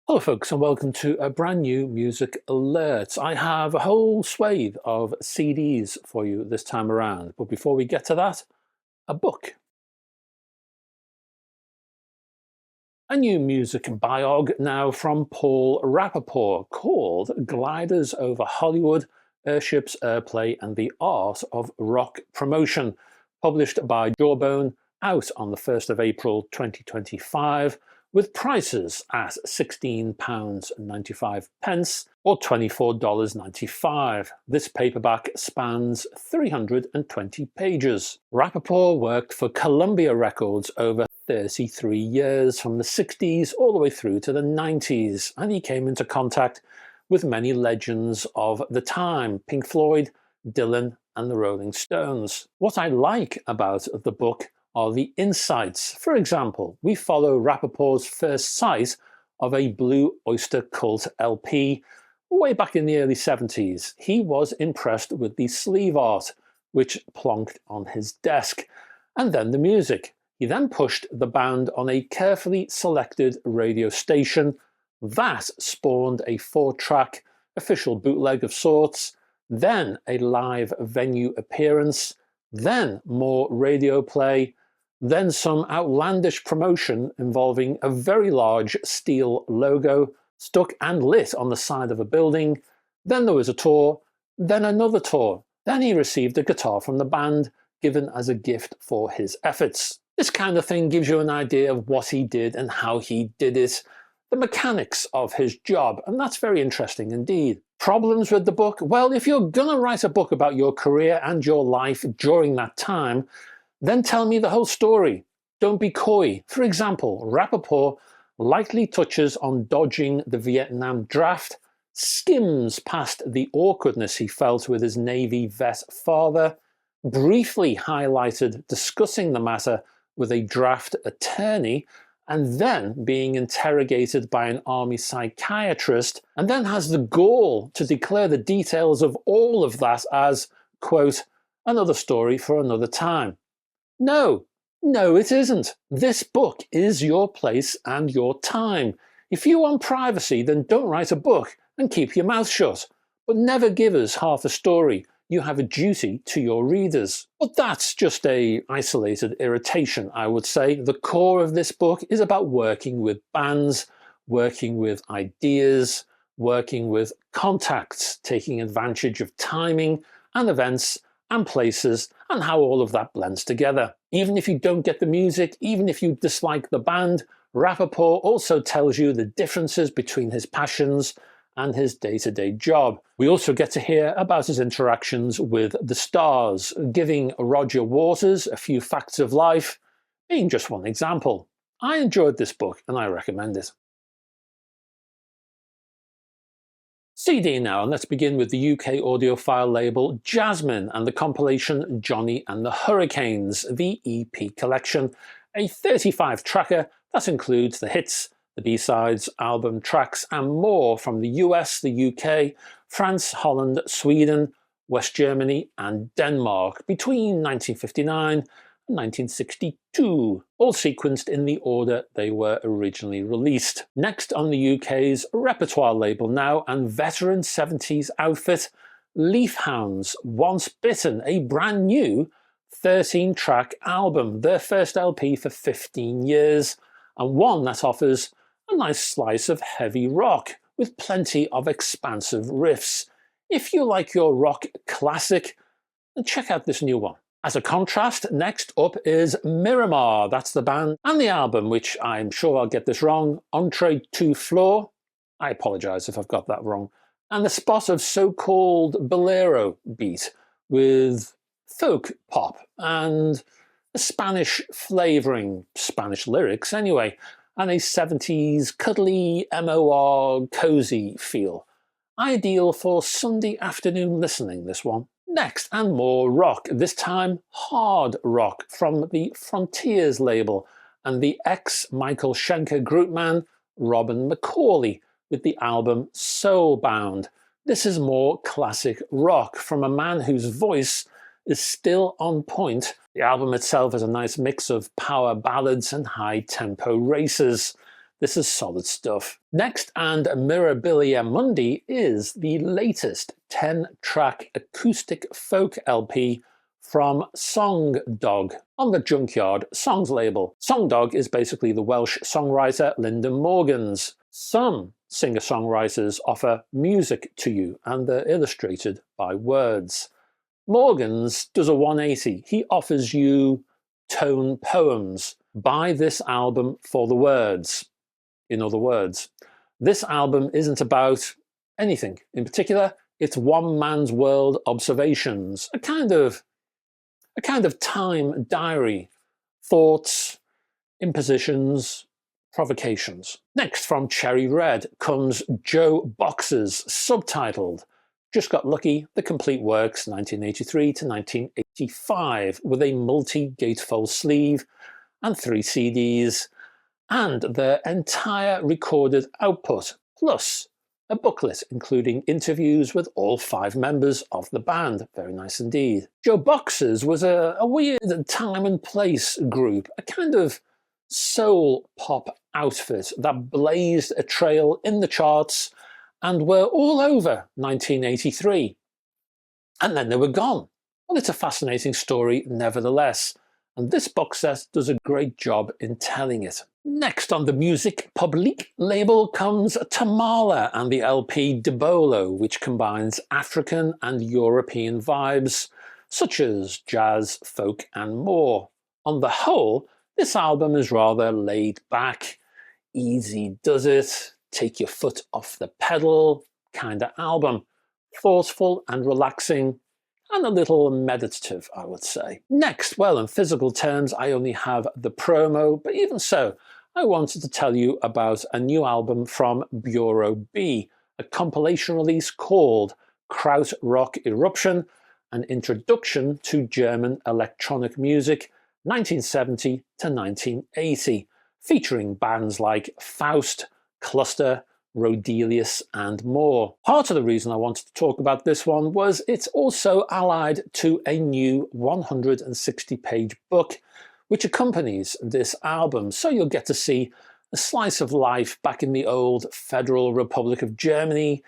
Hello folks, and welcome to a brand new music alert. I have a whole swathe of CDs for you this time around, but before we get to that, a book. A new music biog now from Paul Rappaport called Gliders Over Hollywood, Airships, Airplay and the Art of Rock Promotion, published by Jawbone, out on the 1st of April 2025, with prices at £16.95 or $24.95. This paperback spans 320 pages. Rappaport worked for Columbia Records over 33 years, from the 60s all the way through to the 90s, and he came into contact with many legends of the time: Pink Floyd, Dylan and the Rolling Stones. What I like about the book are the insights. For example, we follow Rappaport's first sight of a Blue Oyster Cult LP way back in the early 70s. He was impressed with the sleeve art, which plonked on his desk, and then the music. He then pushed the band on a carefully selected radio station. That spawned a 4-track official bootleg of sorts, then a live venue appearance, then more radio play, then some outlandish promotion involving a very large steel logo stuck and lit on the side of a building. Then there was a tour, then another tour. Then he received a guitar from the band, given as a gift for his efforts. This kind of thing gives you an idea of what he did and how he did it, the mechanics of his job, and that's very interesting indeed. Problems with the book? Well, if you're gonna write a book about your career and your life during that time, then tell me the whole story. Don't be coy. For example, Rappaport lightly touches on dodging the Vietnam draft, skims past the awkwardness he felt with his Navy vet father, briefly highlighted discussing the matter with a draft attorney, and then being interrogated by an army psychiatrist, and then has the gall to declare the details of all of that as, quote, another story for another time. No, it isn't. This book is your place and your time. If you want privacy, then don't write a book and keep your mouth shut. But never give us half a story. You have a duty to your readers. But that's just a isolated irritation, I would say. The core of this book is about working with bands, working with ideas, working with contacts, taking advantage of timing and events and places, and how all of that blends together. Even if you don't get the music, even if you dislike the band, Rappaport also tells you the differences between his passions and his day-to-day job. We also get to hear about his interactions with the stars, giving Roger Waters a few facts of life, being just one example. I enjoyed this book and I recommend it. CD now, and let's begin with the UK audiophile label Jasmine and the compilation Johnny and the Hurricanes, the EP collection, a 35-tracker that includes the hits, the B-sides, album tracks and more from the US, the UK, France, Holland, Sweden, West Germany and Denmark between 1959 and 1962, all sequenced in the order they were originally released. Next on the UK's repertoire label now, and veteran 70s outfit Leaf Hounds, Once Bitten, a brand new 13-track album, their first LP for 15 years, and one that offers a nice slice of heavy rock with plenty of expansive riffs. If you like your rock classic, then check out this new one. As a contrast, next up is Miramar, that's the band, and the album, which I'm sure I'll get this wrong, Entrée to Floor, I apologise if I've got that wrong, and the spot of so-called bolero beat with folk pop and a Spanish flavouring, Spanish lyrics anyway, and a 70s cuddly MOR cozy feel. Ideal for Sunday afternoon listening, this one. Next, and more rock, this time hard rock from the Frontiers label and the ex-Michael Schenker group man Robin McCauley with the album Soulbound. This is more classic rock from a man whose voice is still on point. The album itself is a nice mix of power ballads and high-tempo races. This is solid stuff. Next, and Mirabilia Mundi, is the latest 10-track acoustic folk LP from Songdog on the Junkyard Songs label. Songdog is basically the Welsh songwriter Linda Morgan's. Some singer-songwriters offer music to you and they're illustrated by words. Morgan's does a 180. He offers you tone poems. Buy this album for the words. In other words, this album isn't about anything in particular. It's one man's world observations, a kind of time diary, thoughts, impositions, provocations. Next, from Cherry Red comes JoBoxers, subtitled Just Got Lucky, The Complete Works 1983 to 1985, with a multi-gatefold sleeve and 3 CDs, and their entire recorded output, plus a booklet including interviews with all 5 members of the band. Very nice indeed. JoBoxers was a weird time and place group, a kind of soul pop outfit that blazed a trail in the charts and were all over 1983. And then they were gone. Well, it's a fascinating story nevertheless, and this box set does a great job in telling it. Next on the Musique Publique label comes Tamala and the LP Debolo, which combines African and European vibes, such as jazz, folk and more. On the whole, this album is rather laid back, easy does it, take your foot off the pedal kind of album. Forceful and relaxing, and a little meditative, I would say. Next, well, in physical terms, I only have the promo, but even so, I wanted to tell you about a new album from Bureau B, a compilation release called Krautrock Eruption, an introduction to German electronic music, 1970 to 1980, featuring bands like Faust, Cluster, Rodelius and more. Part of the reason I wanted to talk about this one was it's also allied to a new 160-page book which accompanies this album, so you'll get to see a slice of life back in the old Federal Republic of Germany.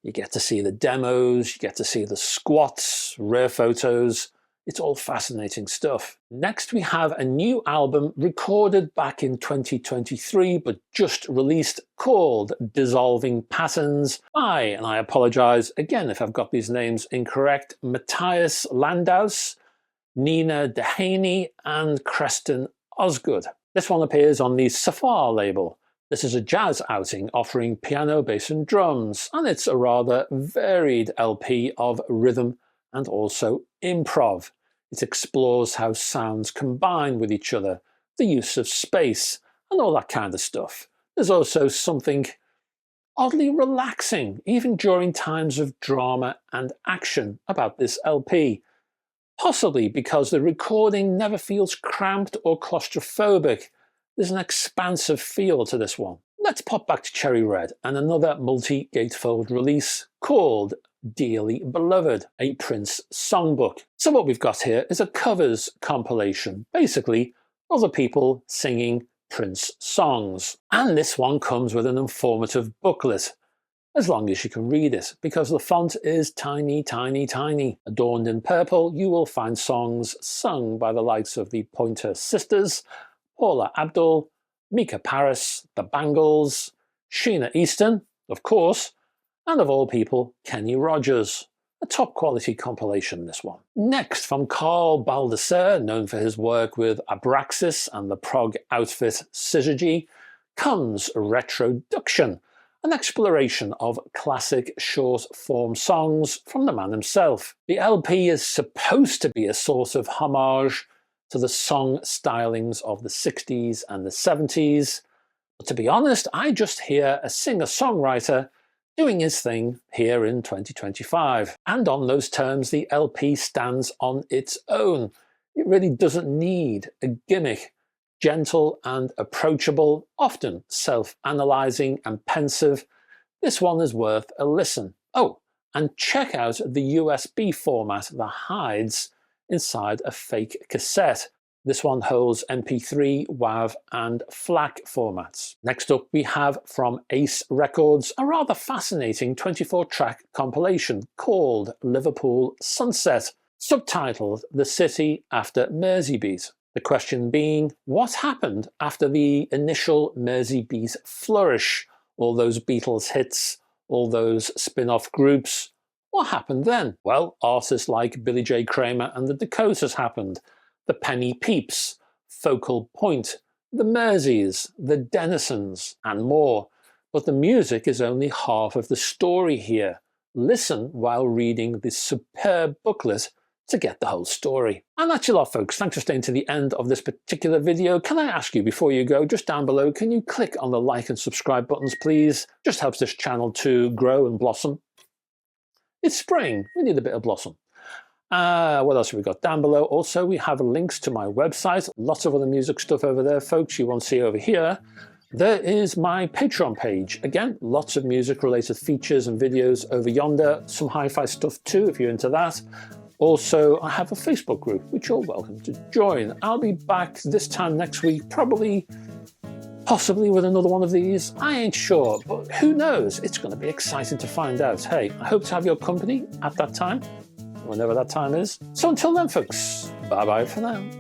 You get to see the demos, you get to see the squats, rare photos. It's all fascinating stuff. Next we have a new album recorded back in 2023 but just released, called Dissolving Patterns by, and I apologise again if I've got these names incorrect, Mathias Landæus, Nina de Heney and Kresten Osgood. This one appears on the Safar label. This is a jazz outing offering piano, bass and drums, and it's a rather varied LP of rhythm and also improv. It explores how sounds combine with each other, the use of space, and all that kind of stuff. There's also something oddly relaxing, even during times of drama and action, about this LP. Possibly because the recording never feels cramped or claustrophobic. There's an expansive feel to this one. Let's pop back to Cherry Red and another multi-gatefold release called Dearly Beloved, a Prince songbook. So what we've got here is a covers compilation, basically other people singing Prince songs. And this one comes with an informative booklet, as long as you can read it, because the font is tiny, tiny, tiny. Adorned in purple, you will find songs sung by the likes of the Pointer Sisters, Paula Abdul, Mika Paris, the Bangles, Sheena Easton, of course, and of all people, Kenny Rogers. A top quality compilation, this one. Next, from Carl Baldassarre, known for his work with Abraxas and the prog outfit Syzygy, comes Retroduction, an exploration of classic short-form songs from the man himself. The LP is supposed to be a sort of homage to the song stylings of the 60s and the 70s, but to be honest, I just hear a singer-songwriter doing his thing here in 2025. And on those terms, the LP stands on its own. It really doesn't need a gimmick. Gentle and approachable, often self-analysing and pensive, this one is worth a listen. Oh, and check out the USB format that hides inside a fake cassette. This one holds MP3, WAV and FLAC formats. Next up we have from Ace Records a rather fascinating 24-track compilation called Liverpool Sunset, subtitled The City After Merseybeat. The question being, what happened after the initial Merseybeat flourish? All those Beatles hits, all those spin-off groups. What happened then? Well, artists like Billy J. Kramer and the Dakotas happened. The Penny Peeps, Focal Point, the Merseys, the Dennisons, and more. But the music is only half of the story here. Listen while reading this superb booklet to get the whole story. And that's a lot, folks. Thanks for staying to the end of this particular video. Can I ask you, before you go, just down below, can you click on the like and subscribe buttons, please? Just helps this channel to grow and blossom. It's spring. We need a bit of blossom. What else have we got down below? Also, we have links to my website. Lots of other music stuff over there, folks, you won't see over here. There is my Patreon page. Again, lots of music-related features and videos over yonder. Some hi-fi stuff too, if you're into that. Also, I have a Facebook group, which you're welcome to join. I'll be back this time next week, possibly with another one of these. I ain't sure, but who knows? It's going to be exciting to find out. Hey, I hope to have your company at that time, whenever that time is. So until then, folks, bye-bye for now.